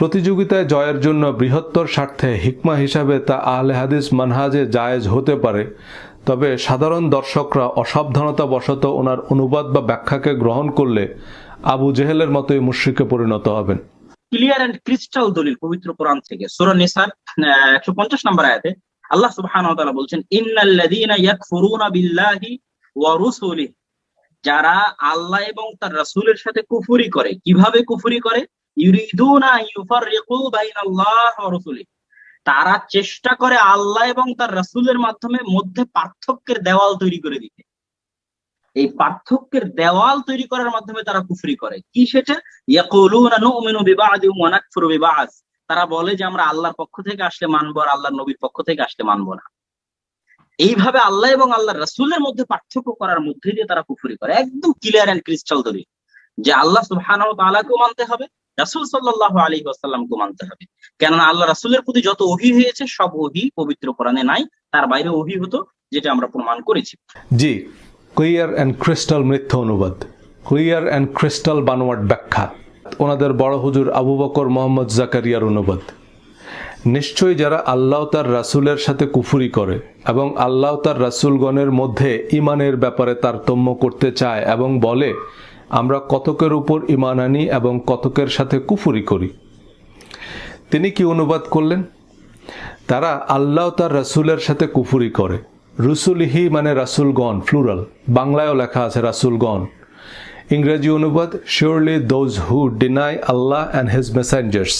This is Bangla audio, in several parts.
প্রতিযোগিতায় জয়ের জন্য বৃহত্তর স্বার্থে হিকমা হিসাবে তা আহলে হাদিস মানহাজে জায়েজ হতে পারে, তবে সাধারণ দর্শকরা অসাবধানতাবশত ওনার অনুবাদ বা ব্যাখ্যাকে গ্রহণ করলে আবু জেহেলের মতোই মুশরিকে পরিণত হবেন। ক্লিয়ার এন্ড ক্রিস্টাল দলিল পবিত্র কোরআন থেকে সূরা নিসার 150 নম্বর আয়াতে আল্লাহ সুবহানাহু ওয়া তাআলা বলছেন, ইন্নাল্লাযীনা ইয়াকফুরুনা বিল্লাহি ওয়া রুসুলিহি, যারা আল্লাহ এবং তার রাসূলের সাথে কুফরি করে। কিভাবে কুফরি করে? ইউরিদুনা ইউফাররিকু বাইনাল্লাহি ওয়া রাসূলিহি, তারা চেষ্টা করে আল্লাহ এবং তার রাসূলের মধ্যে পার্থক্যের দেওয়াল তৈরি করে দিতে। এই পার্থক্যের দেওয়াল তৈরি করার মাধ্যমে তারা কুফরি করে। কি সেটা? ইয়াকুলুনা নুমিনু বিবাদি ওয়া নাকফুরু বিবাদ, তারা বলে যে আমরা আল্লাহর পক্ষ থেকে আসলে মানবো আর আল্লাহর নবীর পক্ষ থেকে আসলে মানবো না। এইভাবে আল্লাহ এবং আল্লাহর রাসূলের মধ্যে পার্থক্য করার মধ্যে দিয়ে তারা কুফরি করে। একদম ক্লিয়ার এন্ড ক্রিস্টাল দলিল যে আল্লাহ সুবহানাহু ওয়া তাআলাকেও মানতে হবে, রাসূল সাল্লাল্লাহু আলাইহি ওয়াসাল্লামকেও মানতে হবে। কেননা আল্লাহ রাসূলের প্রতি যত ওহী হয়েছে সব ওহী পবিত্র কোরআনে নাই, তার বাইরে ওহী হতো, যেটা আমরা প্রমাণ করেছি। জি, ক্লিয়ার অ্যান্ড ক্রিস্টাল মিথ্যা অনুবাদ, ক্লিয়ার অ্যান্ড ক্রিস্টাল বানোয়াট ব্যাখ্যা, ওনাদের বড় হুজুর আবু বকর মোহাম্মদ জাকারিয়ার অনুবাদ। নিশ্চয়ই যারা আল্লাহ তার রাসূলের সাথে কুফরি করে এবং আল্লাহ তার রাসূলগণের মধ্যে ঈমানের ব্যাপারে তারতম্য করতে চায় এবং বলে আমরা কতকের উপর ঈমান আনি এবং কতকের সাথে কুফরি করি। তিনি কি অনুবাদ করলেন? তারা আল্লাহ তার রাসূলের সাথে কুফরি করে। রুসুলিহি মানে রাসূলগণ, প্লুরাল, বাংলায়ও লেখা আছে রাসূলগণ। ইংরেজি অনুবাদ, surely those who deny Allah and his messengers.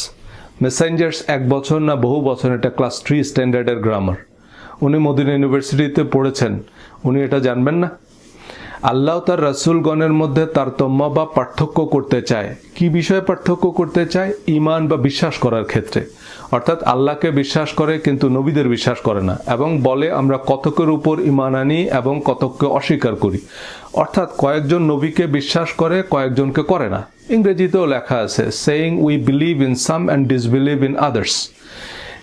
Messengers এক বছর না বহু বছর, এটা ক্লাস 3 স্ট্যান্ডার্ডের গ্রামার। উনি মদিনা ইউনিভার্সিটিতে পড়েছেন, উনি এটা জানবেন না? আল্লাহ তার রাসূলগণের মধ্যে তারতম্য বা পার্থক্য করতে চায়। কি বিষয়ে পার্থক্য করতে চায়? ঈমান বা বিশ্বাস করার ক্ষেত্রে। অর্থাৎ আল্লাহকে বিশ্বাস করে কিন্তু নবীদের বিশ্বাস করে না, এবং বলে আমরা কতকের উপর ঈমান আনি এবং কতককে অস্বীকার করি। অর্থাৎ কয়েকজন নবীকে বিশ্বাস করে, কয়েকজনকে করে না। ইংরেজিতেও লেখা আছে, saying we believe in some and disbelieve in others.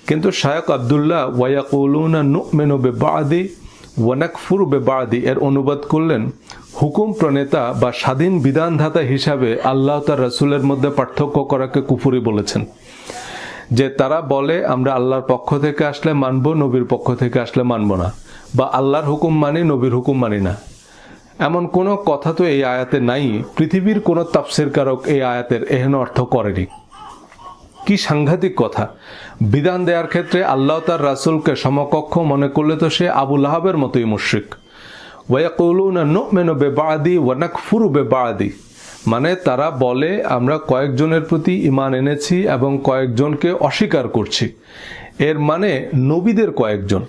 কিন্তু শায়খ আব্দুল্লাহ ওয়ায়াকুলুনা নুমিনু বিবাদি ওয়া নাকফুরু বিবাদি এর অনুবাদ করলেন, হুকুম প্রণেতা বা স্বাধীন বিধানদাতা হিসাবে আল্লাহ তার রাসূলের মধ্যে পার্থক্য করাকে কুফরি বলেছেন। যে তারা বলে আমরা আল্লাহর পক্ষ থেকে আসলে মানব, নবীর পক্ষ থেকে আসলে মানব না, বা আল্লাহর হুকুম মানি, নবীর হুকুম মানি না। এমন কোনো কথা তো এই আয়াতে নাই। পৃথিবীর কোনো তাফসীরকারক এই আয়াতের এহেন অর্থ করেনি। কি সাংঘাতিক কথা! বিধান দেওয়ার ক্ষেত্রে আল্লাহ তার রাসূলকে সমকক্ষ মনে করলে তো সে আবু লাহাবের মতোই মুশরিক। ওয়ায়াকুলুনা নুমিনু বিবাদি ওয়া নাকফুরু বিবাদি, মানে তারা বলে আমরা কয়েকজনের প্রতি ঈমান এনেছি এবং কয়েকজনকে অস্বীকার করছি। এর মানে নবীদের কয়েকজন।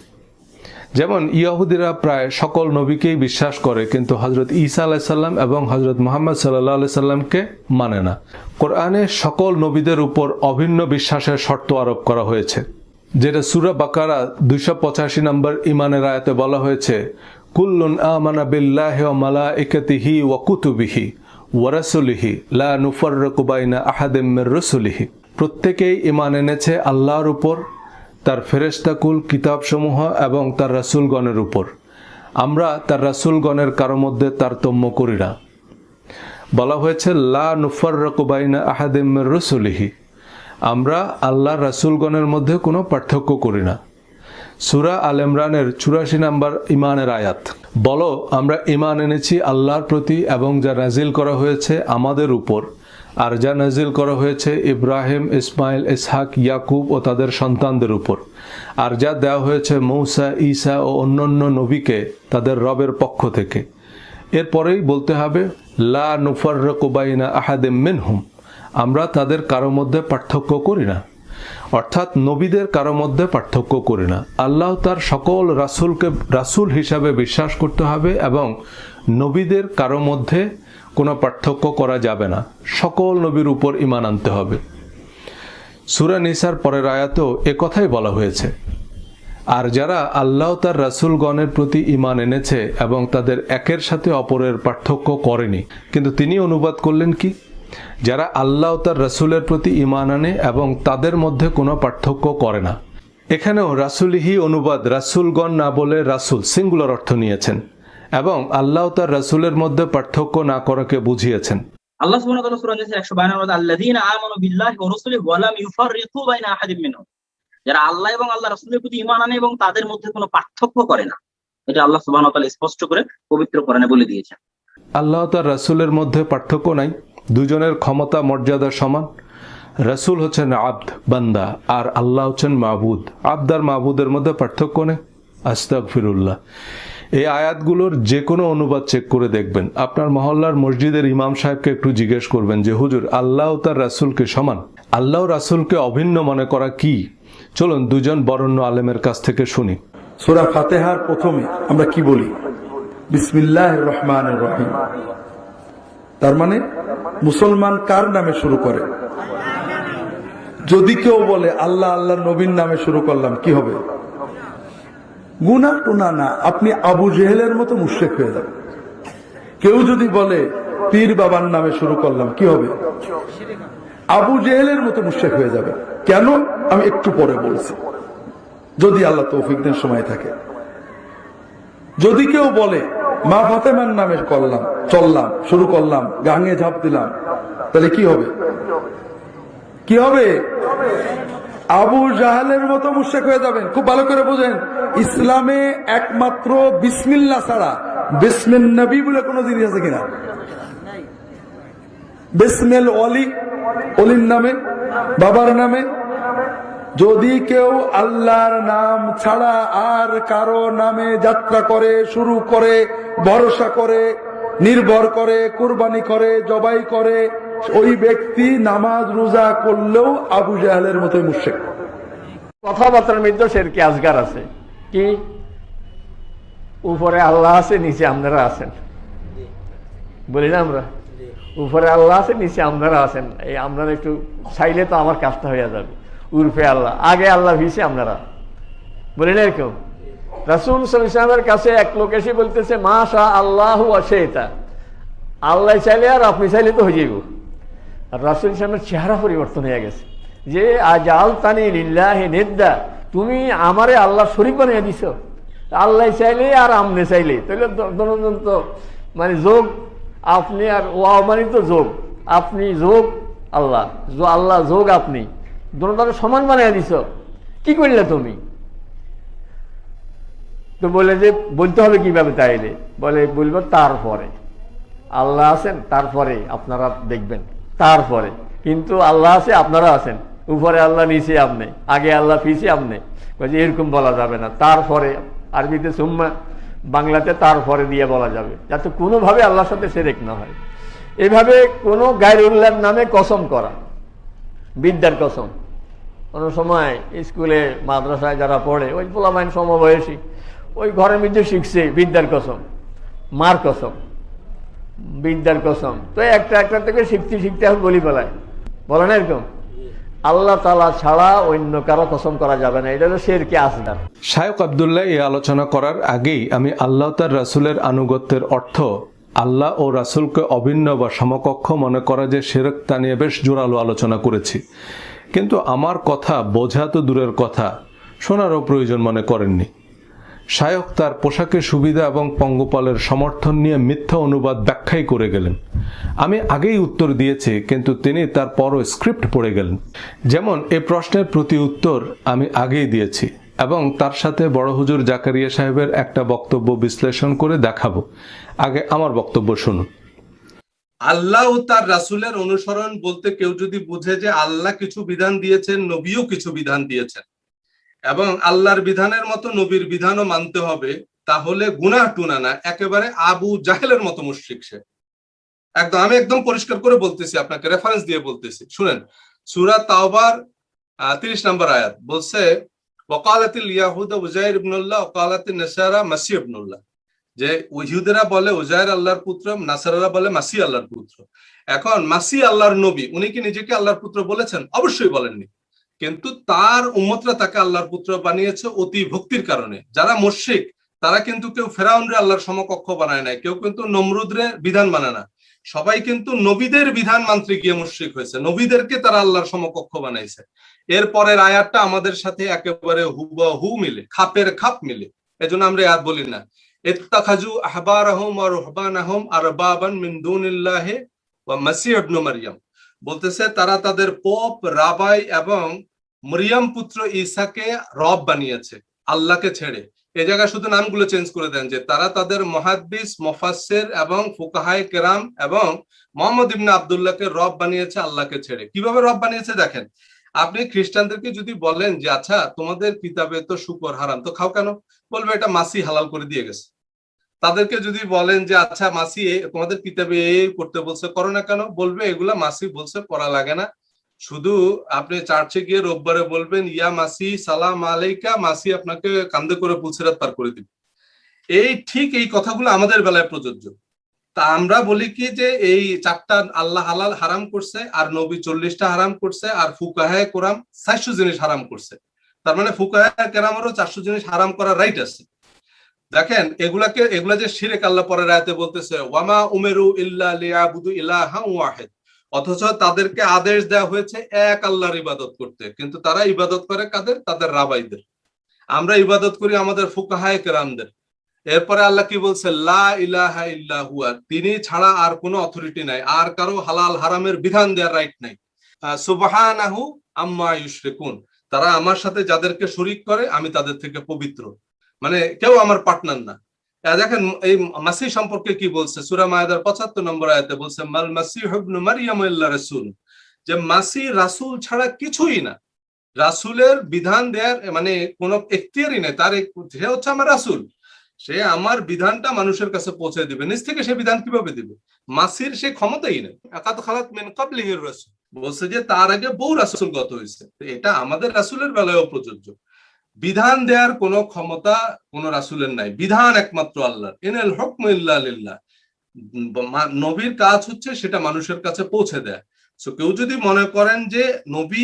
যেমন ইহুদিরা প্রায় সকল নবীকেই বিশ্বাস করে কিন্তু হযরত ঈসা আলাইহিস সালাম এবং হযরত মুহাম্মদ সাল্লাল্লাহু আলাইহি সাল্লামকে মানে না। কোরআনে সকল নবীদের উপর অভিন্ন বিশ্বাসের শর্ত আরোপ করা হয়েছে, যেটা সূরা বাকারা 285 নম্বর ঈমানের আয়াতে বলা হয়েছে, কুল্লুন আমানা বিল্লাহি ওয়া মালাইকাতিহি ওয়া কুতুবিহি ওয়া রাসূলিহি লা নুফাররিকু বাইনা আহাদিম মির রাসূলিহি। প্রত্যেকেই ঈমান এনেছে আল্লাহর উপর, তার ফেরেশতাকুল, কিতাবসমূহ এবং তার রাসূলগণের উপর। আমরা তার রাসূলগণের কারো মধ্যে তারতম্য করি না। বলা হয়েছে লা নুফাররিকু বাইনা আহাদিম মির রাসূলিহি, আমরা আল্লাহর রাসূলগণের মধ্যে কোনো পার্থক্য করি না। সূরা আল ইমরানের 84 নম্বর ঈমানের আয়াত, বলো আমরা ঈমান এনেছি আল্লাহর প্রতি এবং যা নাজিল করা হয়েছে আমাদের উপর, আর যা নাজিল করা হয়েছে ইব্রাহিম, ইসমাইল, ইসহাক, ইয়াকুব ও তাদের সন্তানদের উপর, আর যা দেওয়া হয়েছে মূসা, ঈসা ও অন্যান্য নবীকে তাদের রবের পক্ষ থেকে। এরপরেই বলতে হবে লা নুফাররিকু বাইনা আহাদিম মিনহুম, আমরা তাদের কারো মধ্যে পার্থক্য করি না। অর্থাৎ নবীদের কারো মধ্যে পার্থক্য করি না। আল্লাহ তার সকল রাসূলকে রাসূল হিসাবে বিশ্বাস করতে হবে এবং নবীদের কারো মধ্যে কোনো পার্থক্য করা যাবে না। সকল নবীর উপর ঈমান আনতে হবে। সূরা নিসার পরের আয়াতেও একথাই বলা হয়েছে। আর যারা আল্লাহ তার রাসূলগণের প্রতি ঈমান এনেছে এবং তাদের একের সাথে অপরের পার্থক্য করেনি, কিন্তু তিনি অনুবাদ করলেন কি? যারা আল্লাহ তার রাসূলের প্রতি ঈমান আনে এবং তাদের মধ্যে কোনো পার্থক্য করে না। এখানেও রাসূলিহি অনুবাদ রাসূলগণ না বলে রাসূল সিঙ্গুলার অর্থ নিয়েছেন এবং আল্লাহ তার রাসূলের মধ্যে পার্থক্য না করাকে বুঝিয়েছেন। আল্লাহ সুবহানাহু ওয়া তাআলা সূরা নিসা 152 আল্লাযীনা আমানু বিল্লাহি ওয়া রাসূলিহি ওয়া লাম ইউফাররিকু বাইনা আহাদিন মিনহুম, যারা আল্লাহ এবং আল্লাহ রাসূলের প্রতি ঈমান আনে এবং তাদের মধ্যে কোনো পার্থক্য করে না। এটা আল্লাহ সুবহানাহু ওয়া তাআলা স্পষ্ট করে পবিত্র কোরআনে বলে দিয়েছেন। আল্লাহ তার রাসূলের মধ্যে পার্থক্য নাই, দুজনের ক্ষমতা মর্যাদা সমান। রাসূল হচ্ছেন আব্দ বান্দা, আর আল্লাহ হচ্ছেন মাবুদ। আব্দ আর মাবুদের মধ্যে পার্থক্য নেই। আস্তাগফিরুল্লাহ। এই আয়াতগুলোর যে কোনো অনুবাদ চেক করে দেখবেন। আপনার মহল্লার মসজিদের ইমাম সাহেবকে একটু জিজ্ঞেস করবেন যে হুজুর, আল্লাহ ও তার রাসূলকে সমান, আল্লাহ রাসূলকে অভিন্ন মনে করা কি? চলুন দুজন বরেণ্য আলেমের কাছ থেকে শুনি। সূরা ফাতিহার প্রথমে আমরা কি বলি? বিসমিল্লাহির রহমানির রহিম। তার মানে মুসলমান কার নামে শুরু করে? যদি কেউ বলে আল্লাহ আল্লাহ নবীর নামে শুরু করলাম, কি হবে? গুনাহ টুনা না, আপনি আবু জেহেলের মতো মুশরিক হয়ে যাবেন। কেউ যদি বলে পীর বাবার নামে শুরু করলাম, কি হবে? আবু জেহেলের মতো মুশরিক হয়ে যাবে। কেন? আমি একটু পরে বলছি, যদি আল্লাহ তৌফিক দেন, সময় থাকে। যদি কেউ বলে মা ফাতেমার নামে করলাম, চললাম, শুরু করলাম, গাঙে ঝাঁপ দিলাম, তাহলে কি হবে? কি হবে? আবু জাহালের মতো মুশরিক হয়ে যাবেন। খুব ভালো করে বোঝেন, ইসলামে একমাত্র বিসমিল্লাহ ছাড়া বিসমিল নবী বলে কোন জিনিস আছে কিনা? বিসমিল ওয়ালি, ওলির নামে, বাবার নামে। যদি কেউ আল্লাহর নাম ছাড়া আর কারো নামে যাত্রা করে, শুরু করে, ভরসা করে, নির্ভর করে, কুরবানি করে, জবাই করে, ওই ব্যক্তি নামাজ রোজা করলেও আবু জাহেলের মতো মুশরিক। কথাবার্তার মধ্যে শিরকে আসগার আছে। কি? উপরে আল্লাহ আছে, নিচে আপনারা আছেন, বলি না আমরা? উপরে আল্লাহ আছে, নিচে আপনারা আছেন। এই আপনারা একটু চাইলে তো আমার কাজটা হয়ে যাবে। উর্ফে আল্লাহ, আগে আল্লাহ ভিসে আপনারা, বলি না এরকম? রাসূল সাল্লাল্লাহু আলাইহি ওয়াসাল্লামের কাছে এক লোক এসে বলতেছে মাশা আল্লাহু ওয়া শাইতা, আল্লাহ চাইলে আর আপনি চাইলে তো হয়ে যাইব। আর রাসূল সাল্লামের চেহারা পরিবর্তন হয়ে গেছে, যে আজালতানি লিল্লাহি নিদ্দা, তুমি আমারে আল্লাহ শরীক বানিয়ে দিছ। আল্লাহ চাইলে আর আমনে চাইলে, তাহলে দনজন তো মানে যোগ, আপনি আর ওয়া মানে তো যোগ, আপনি যোগ আল্লাহ, আল্লাহ যোগ আপনি, দুটোটাকে সমান বানিয়ে দিছ। কি করলে তুমি? তো বলে যে বলতে হবে কিভাবে? তাইলে বলে বলবো তারপরে আল্লাহ আছেন, তারপরে আপনারা দেখবেন, তারপরে কিন্তু আল্লাহ আছে, আপনারা আছেন, উপরে আল্লাহ, নিচে আপনি, আগে আল্লাহ, পিছে আপনি। এরকম বলা যাবে না। তারপরে আরবিতে সুম্মা, বাংলাতে তারপরে দিয়ে বলা যাবে, যাতে কোনোভাবে আল্লাহর সাথে শিরক না হয়। এভাবে কোনো গায়রুল্লাহর নামে কসম করা, বিদ্যার কসম। কোনো সময় স্কুলে মাদ্রাসায় যারা পড়ে, ওই পোলামাইন সমবয়সী, ওই ঘরের মধ্যে শিখছে বিদ্যার কসম, মার কসম, বিদ্যার কসম। তো একটা একটা থেকে শিখতে শিখতে এখন বলি পেলায়, বলে না এরকম? আল্লাহ তাআলা ছাড়া অন্য কারো কসম করা যাবে না, এটা হলো শিরকে আসগার। শায়খ আব্দুল্লাহ এই আলোচনা করার আগেই আমি আল্লাহ তার রাসূলের আনুগত্যের অর্থ, আল্লাহ ও রাসূলকে অভিন্ন বা সমকক্ষ মনে করা যে শিরক, তা নিয়ে বেশ জোরালো আলোচনা করেছি। কিন্তু আমার কথা বোঝা তো দূরের কথা, শোনারও প্রয়োজন মনে করেননি। শায়খ তার পোশাকের সুবিধা এবং পঙ্গপালের সমর্থন নিয়ে মিথ্যা অনুবাদ ব্যাখ্যাই করে গেলেন। আমি আগেই উত্তর দিয়েছি, কিন্তু তিনি তারপরও স্ক্রিপ্ট পড়ে গেলেন। যেমন এই প্রশ্নের প্রতি উত্তর আমি আগেই দিয়েছি এবং তার সাথে বড় হুজুর জাকারিয়া সাহেবের একটা বক্তব্য বিশ্লেষণ করে দেখাবো। আগে আমার বক্তব্য শুনুন। আল্লাহ ও তার রাসূলের অনুসরণ বলতে কেউ যদি বুঝে যে আল্লাহ কিছু বিধান দিয়েছেন, নবীও কিছু বিধান দিয়েছেন, এবং আল্লাহর বিধানের মতো নবীর বিধানও মানতে হবে, তাহলে গুনাহ টুনা না, একেবারে আবু জাহেলের মতো মুশরিক সে। একদম, আমি একদম পরিষ্কার করে বলতেছি, আপনাকে রেফারেন্স দিয়ে বলতেছি, শুনেন। সূরা তাওবার 30 নম্বর আয়াত বলছে ওয়াকালাতিল ইয়াহুদা উজাইর ইবনুল্লাহ ওয়াকালাতিন নাসারা মাসিহ ইবনুল্লাহ, যে ইহুদিরা বলে উজাইর আল্লাহর পুত্র, নাসারারা বলে মাসিহ আল্লাহর পুত্র। এখন মাসিহ আল্লাহর নবী, উনি কি নিজেকে আল্লাহর পুত্র বলেছেন? অবশ্যই বলেননি, কিন্তু তার উম্মতরা তাকে আল্লাহর পুত্র বানিয়েছে অতি ভক্তির কারণে। যারা মুশরিক তারা কিন্তু কেউ ফেরাউনরে আল্লাহর সমকক্ষ বানায় নাই, কেউ কিন্তু নমরুদরে বিধান মানে না, সবাই কিন্তু নবীদের বিধান মানতে গিয়ে মুশরিক হয়েছে, নবীদেরকে তারা আল্লাহর সমকক্ষ বানাইছে। এরপরের আয়াতটা আমাদের সাথে একেবারে হুবহু মিলে, খাপের খাপ মিলে। এজন্য আমরা আয়াত বলি না ইত্তাখাযু আহবারাহুম ওয়া রুহবানাহুম আরবাবান মিন দুনিল্লাহি ওয়া মাসিহ ইবনে মারিয়াম, বলতেছে তারা তাদের পোপ, রাবাই এবং মরিয়ম পুত্র ঈসাকে রব বানিয়েছে আল্লাহকে ছেড়ে। এই জায়গায় শুধু নামগুলো চেঞ্জ করে দেন যে তারা তাদের মুহাদ্দিস, মুফাসসির এবং ফুকাহায়ে কেরাম এবং মুহাম্মদ ইবনে আব্দুল্লাহকে রব বানিয়েছে আল্লাহকে ছেড়ে। কিভাবে রব বানিয়েছে দেখেন, আপনি খ্রিস্টানদেরকে যদি বলেন যে আচ্ছা তোমাদের কিতাবে তো শুকর হারাম, তো খাও কেন? বলবে এটা মাসি হালাল করে দিয়ে গেছে। তাদেরকে যদি বলেন যে আচ্ছা মাসি তোমাদের কিতাবে এই করতে বলছে, করো না কেন? বলবে এগুলা মাসি বলছে, করা লাগে না। শুধু আপনি চার্চে গিয়ে রোববারে বলবেন ইয়া মাসি সালাম আলাইকা, মাসি আপনাকে কান্দে করে পুলসিরাত পার করে দিবে। এই কথাগুলো আমাদের বেলায় প্রযোজ্য। তা আমরা বলি কি যে এই 4টা আল্লাহ হালাল হারাম করছে, আর নবী 40টা হারাম করছে, আর ফুকাহায়ে কেরাম 400 জিনিস হারাম করছে। তার মানে ফুকাহায়ে কেরামেরও 400 জিনিস হারাম করার রাইট আছে। দেখেন এগুলা যে শিরক, আল্লাহ পরের আয়াতে বলতেছে ওয়ামা উমেরু ইল্লা লিয়াবুদু ইলাহান ওয়াহিদ, অথচ তাদেরকে আদেশ দেওয়া হয়েছে এক আল্লাহর ইবাদত করতে, কিন্তু তারা ইবাদত করে কাদের? তাদের রাবাইদের। আমরা ইবাদত করি আমাদের ফুকাহায়ে কেরামদের। এরপরে আল্লাহ কি বলছে? লা ইলাহা ইল্লা হুয়া, তিনি ছাড়া আর কোনো অথরিটি নাই, আর কারো হালাল হারামের বিধান দেওয়ার রাইট নাই। সুবহানাহু আম্মা ইউশরিকুন, তারা আমার সাথে যাদেরকে শরীক করে আমি তাদের থেকে পবিত্র, মানে কেউ আমার পার্টনার না। দেখেন এই মাসিহ সম্পর্কে কি বলছে, সূরা মায়েদার 75 নম্বর আয়াতে বলছে মাল মাসিহু ইবনু মারইয়াম ইল্লা রাসূল, যে মাসিহ রাসূল ছাড়া কিছুই না। রাসূলের বিধান দেওয়ার মানে কোনো এখতিয়ারই নেই তার, সে হচ্ছে আমার রাসূল, সে আমার বিধানটা মানুষের কাছে পৌঁছে দিবে। নিজ থেকে সে বিধান কিভাবে দিবে? মাসির সে ক্ষমতাই নেই। আকাদ খালাত মিন ক্বাবলিহির রাসূল, বলছে যে তার আগে বহু রাসূল গত হয়েছে। এটা আমাদের রাসূলের বেলায়ও প্রযোজ্য। বিধান দেওয়ার কোনো ক্ষমতা কোন রাসূলের নাই, বিধান একমাত্র আল্লাহর। ইনাল হুকমু ইল্লা লিল্লাহ, নবীর কাজ হচ্ছে সেটা মানুষের কাছে পৌঁছে দেয়। সো কেউ যদি মনে করেন যে নবী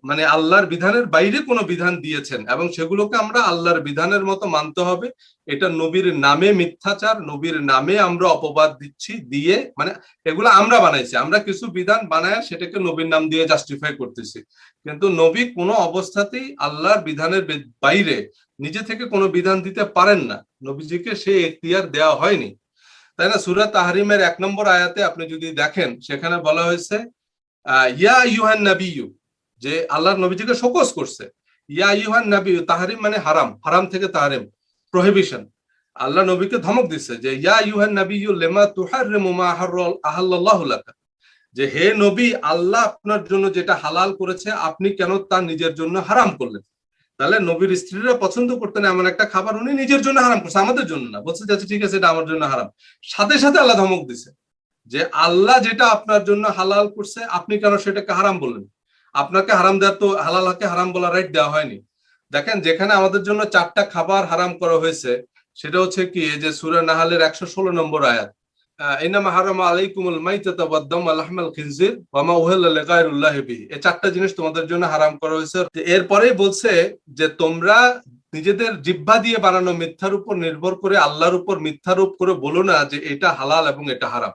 মানে আল্লাহর বিধানের বাইরে কোনো বিধান দিয়েছেন এবং সেগুলোকে আমরা আল্লাহর বিধানের মতো মানতে হবে, এটা নবীর নামে মিথ্যাচার, নবীর নামে আমরা অপবাদ দিচ্ছি, দিয়ে মানে এগুলো আমরা বানাইছি, আমরা কিছু বিধান বানায় সেটাকে নবীর নাম দিয়ে জাস্টিফাই করতেছি। কিন্তু নবী কোনো অবস্থাতেই আল্লাহর বিধানের বাইরে নিজে থেকে কোনো বিধান দিতে পারেন না, নবীজিকে সেই এখতিয়ার দেওয়া হয়নি, তাই না? সূরা তাহরিমের 1 নম্বর আয়াতে আপনি যদি দেখেন, সেখানে বলা হয়েছে ইয়া আইয়ুহান নাবিয়্যু, যে আল্লাহর নবীজিকে শোকজ করছে। ইয়া আইয়ুহান নাবিয়্যু, তাহরিম মানে হারাম, হারাম থেকে তাহরিম, প্রহিবিশন। আল্লাহ নবীকে ধমক দিচ্ছে যে ইয়া আইয়ুহান নাবিয়্যু লিমা তুহাররিমু মা আহাল্লাল্লাহু লাকা, যে হে নবী, আল্লাহ আপনার জন্য যেটা হালাল করেছে আপনি কেন তা নিজের জন্য হারাম করলেন? তাহলে নবীর স্ত্রীরা পছন্দ করতেন এমন একটা খাবার উনি নিজের জন্য হারাম করছে, আমাদের জন্য না। বলছে যে ঠিক আছে এটা আমার জন্য হারাম, সাথে সাথে আল্লাহ ধমক দিছে যে আল্লাহ যেটা আপনার জন্য হালাল করছে আপনি কেন সেটাকে হারাম বললেন? আপনাকে হারাম দেওয়া তো হালালকে হারাম বলা রাইট দেওয়া হয়নি। দেখেন যেখানে আমাদের জন্য 4টা খাবার হারাম করা হয়েছে, সেটা হচ্ছে কি যে সূরা নাহলের 116 নম্বর আয়াত, ইন্নামা হারামা আলাইকুমুল মাইতাতা ওয়াদ দাম ওয়া লাহমাল খিনজির ওয়া মা উহিল্লা লিগায়রিল্লাহি বিহি, এই 4টা জিনিস তোমাদের জন্য হারাম করা হয়েছে। এরপরেই বলছে যে তোমরা নিজেদের জিহ্বা দিয়ে বানানো মিথ্যার উপর নির্ভর করে আল্লাহর উপর মিথ্যারোপ করে বলো না যে এটা হালাল এবং এটা হারাম।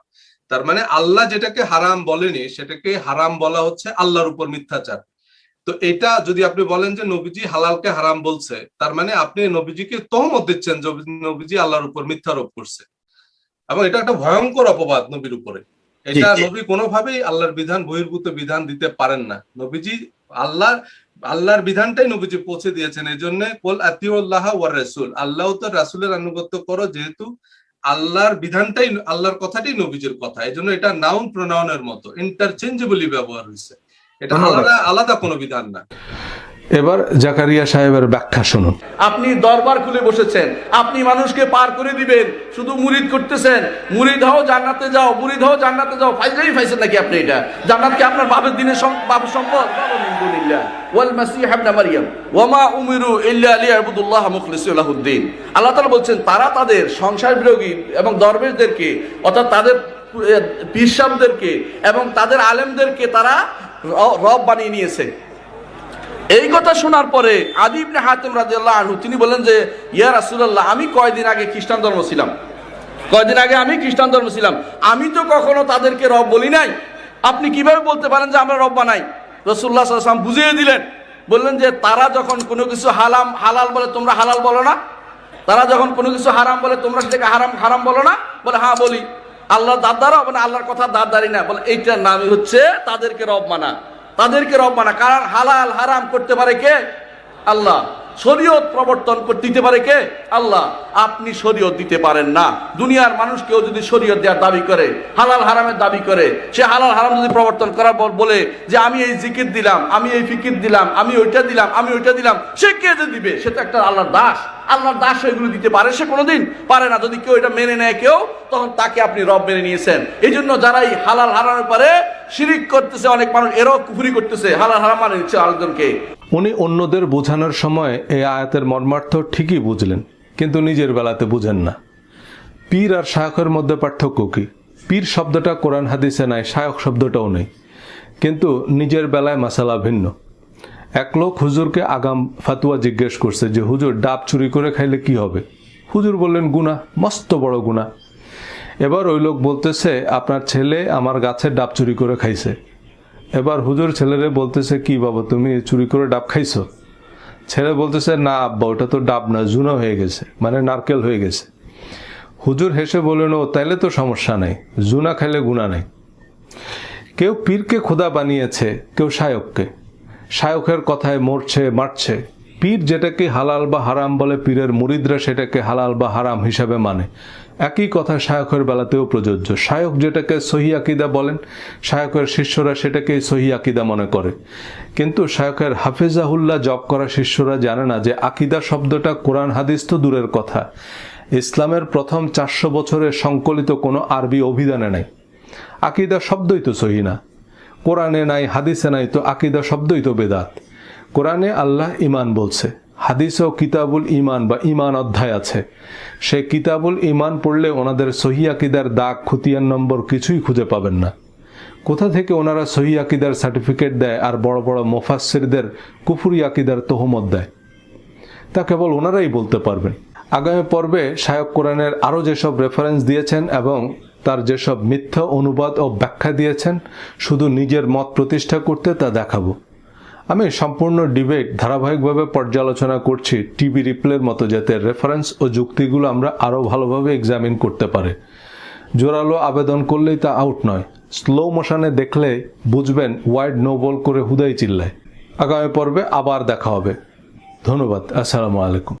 তার মানে আল্লাহ যেটাকে হারাম বলেনি সেটাকে হারাম বলা হচ্ছে আল্লাহর উপর মিথ্যাচার। তো এটা যদি আপনি বলেন যে নবীজি হালালকে হারাম বলছে, তার মানে আপনি নবীজিকে তহমত দিচ্ছেন যে নবীজি আল্লাহর উপর মিথ্যারোপ করছে, এবং এটা একটা ভয়ঙ্কর অপবাদ নবীর উপরে। এটা নবী কোনোভাবেই আল্লাহর বিধান বহির্ভূত বিধান দিতে পারেন না। নবীজি আল্লাহর বিধানটাই নবীজি পৌঁছে দিয়েছেন। এই জন্য কুল আতিউল্লাহ ওয়ার রাসূল, আল্লাহ ও তার রাসূলের আনুগত্য করো, যেহেতু আল্লাহর বিধানটাই আল্লাহর কথাটাই নবীজির কথা। এই জন্য এটা নাউন প্রোনাউনের মতো ইন্টারচেঞ্জেবলি ব্যবহার হয়েছে, এটা আলাদা কোনো বিধান না। এবার জাকারিয়া সাহেবের ব্যাখ্যা শুনুন। আপনি দরবার খুলে বসেছেন, আপনি মানুষকে পার করে দিবেন, শুধু মুরিদ করতেছেন, মুরিদ হও জান্নাতে যাও, মুরিদ হও জান্নাতে যাও। ফাইজলাই ফাইছেন নাকি আপনি? এটা জান্নাতকে আপনার বাপের দিনের বাপের সম্পদ? আলহামদুলিল্লাহ। ওয়াল মাসিহ ইবনে মারইয়াম ওয়া মা উমিরু ইল্লা লিয়াবুদুল্লাহ মুখলিসিন লাহুদ্দিন। আল্লাহ তাআলা বলছেন তারা তাদের সংসার বিরোধী এবং দরবেশদেরকে, অর্থাৎ তাদের পীর সাহেবদেরকে এবং তাদের আলেমদেরকে তারা রব বানিয়ে নিয়েছে। এই কথা শোনার পরে আদি ইবনে হাতিম রাদিয়াল্লাহু আনহু তিনি বলেন যে ইয়া রাসূলুল্লাহ, আমি কয়দিন আগে খ্রিস্টান ধর্ম ছিলাম, আমি তো কখনো তাদেরকে রব বলি নাই, আপনি কিভাবে বলতে পারেন যে আমরা রব বানাই? রাসূলুল্লাহ সাল্লাল্লাহু আলাইহি ওয়াসাল্লাম বুঝিয়ে দিলেন, বললেন যে তারা যখন কোনো কিছু হালাল বলে তোমরা হালাল বলো না, তারা যখন কোনো কিছু হারাম বলে তোমরা সেটাকে হারাম বলো না? বলে হ্যাঁ বলি। আল্লাহর দাদারা মানে আল্লাহর কথা দাদারি না, বলে এইটার নামই হচ্ছে তাদেরকে রব মানা, তাদেরকে রব মানা। কারণ হালাল হারাম করতে পারে কে? আল্লাহ। শরীয়ত প্রবর্তন দিতে পারে কে? আল্লাহ। আপনি শরীয়ত দিতে পারেন না। দুনিয়ার মানুষ কেউ যদি শরীয়ত দেওয়ার দাবি করে, হালাল হারামের দাবি করে, সে হালাল হারাম যদি প্রবর্তন করার পর বলে যে আমি এই জিকির দিলাম, আমি এই ফিকির দিলাম, আমি ওইটা দিলাম, আমি ওইটা দিলাম, সে কে যে দিবে? সে তো একটা আল্লাহর দাস। আল্লাহর দাস এগুলো দিতে পারে? সে কোনোদিন পারে না। যদি কেউ এটা মেনে নেয় কেউ, তখন তাকে আপনি রব মেনে নিয়েছেন। এই জন্য যারা এই হালাল হারামের পরে শিরিক করতেছে, অনেক মানুষ এরাও কুফরি করতেছে, হালাল হারাম মানে নিচ্ছে আরেকজনকে। উনি অন্যদের বোঝানোর সময় এই আয়াতের মর্মার্থ ঠিকই বুঝলেন, কিন্তু নিজের বেলাতে বুঝেন না। পীর আর শায়খের মধ্যে পার্থক্য কি? পীর শব্দটা কোরআন হাদিসে নাই, শায়খ শব্দটাও নেই, কিন্তু নিজের বেলায় মাসালা ভিন্ন। এক লোক হুজুরকে আগাম ফাতুয়া জিজ্ঞেস করছে যে হুজুর, ডাব চুরি করে খাইলে কি হবে? হুজুর বললেন গুনাহ, মস্ত বড় গুনাহ। এবার ওই লোক বলতেছে আপনার ছেলে আমার গাছের ডাব চুরি করে খাইছে। এবার হুজুর ছেলেরে বলতেছে কি বাবা তুমি চুরি করে ডাব খাইছো? ছেলে বলতেছে না আব্বা, ওটা তো ডাব না, জুনা হয়ে গেছে, মানে নারকেল হয়ে গেছে। হুজুর হেসে বললেন ও তাইলে তো সমস্যা নাই, জুনা খাইলে গুনাহ নাই। কেউ পীরকে খোদা বানিয়েছে, কেউ শায়ককে। শায়কের কথায় মরছে মারছে। পীর যেটাকে হালাল বা হারাম বলে, পীরের মুরিদরা সেটাকে হালাল বা হারাম হিসাবে মানে। একই কথা শায়কের বেলাতেও প্রযোজ্য। শায়ক যেটাকে সহি আকিদা বলেন, শায়কের শিষ্যরা সেটাকেই সহি আকিদা মনে করে। কিন্তু শায়কের হাফেজাহুল্লাহ জপ করা শিষ্যরা জানে না যে আকিদা শব্দটা কোরআন হাদিস তো দূরের কথা, ইসলামের প্রথম 400 বছরের সংকলিত কোনো আরবি অভিধানে নাই। আকিদা শব্দই তো সহি না, কোরআনে নাই, হাদিসে নাই, তো আকিদা শব্দই তো বেদাত। কোরআনে আল্লাহ ইমান বলছে, হাদিসেও কিতাবুল ইমান বা ইমান অধ্যায় আছে। সে কিতাবুল ইমান পড়লে ওনাদের সহি আকিদার দাগ খতিয়ান নম্বর কিছুই খুঁজে পাবেন না। কোথা থেকে ওনারা সহি আকিদার সার্টিফিকেট দেয় আর বড় বড় মুফাসসিরদের কুফরি আকিদার তহমত দেয়, তা কেবল ওনারাই বলতে পারবেন। আগামী পর্বে শায়ক কোরআনের আরও যেসব রেফারেন্স দিয়েছেন এবং তার যেসব মিথ্যা অনুবাদ ও ব্যাখ্যা দিয়েছেন শুধু নিজের মত প্রতিষ্ঠা করতে, তা দেখাবো। আমি সম্পূর্ণ ডিবেট ধারাবাহিকভাবে পর্যালোচনা করছি টিভি রিপ্লের মতো, যাতে রেফারেন্স ও যুক্তিগুলো আমরা আরও ভালোভাবে এক্সামিন করতে পারে। জোরালো আবেদন করলেই তা আউট নয়। স্লো মোশনে দেখলে বুঝবেন ওয়াইড নো বল করে হুদাই চিল্লায়। আগামী পর্বে আবার দেখা হবে। ধন্যবাদ। আসসালামু আলাইকুম।